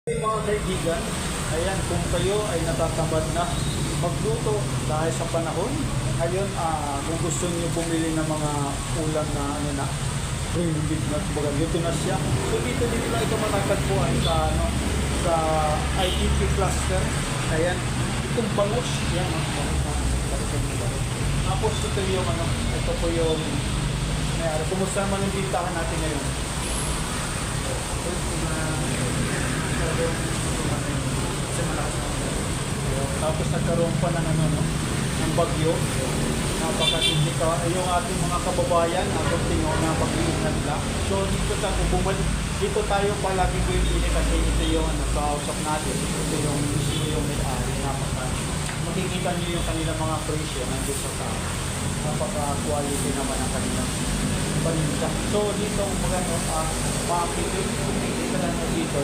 Mga kaibigan, ayan, kung kayo ay natatamad na magluto dahil sa panahon, ngayon, kung gusto niyo bumili ng mga ulam na pre-made na, kumbaga, dito na siya. So dito lang ito matatagpuan sa, sa IEP cluster. Ayan, itong bangus, yan, tapos ito yung, ito po yung, kumusta naman yung bintahan natin ngayon? Tapos nagkaroon pa ng ng bagyo. Napakatindi ka. Yung ating mga kababayan, tingo na pag-iingat lang. So dito tayo palagi ko yung ini kasi ito yung kausap natin. Ito yung mismo yung may-ari. Makikita nyo yung kanilang mga presyo nandito sa napaka-quality naman ang kanilang paninda. So dito, makikita lang dito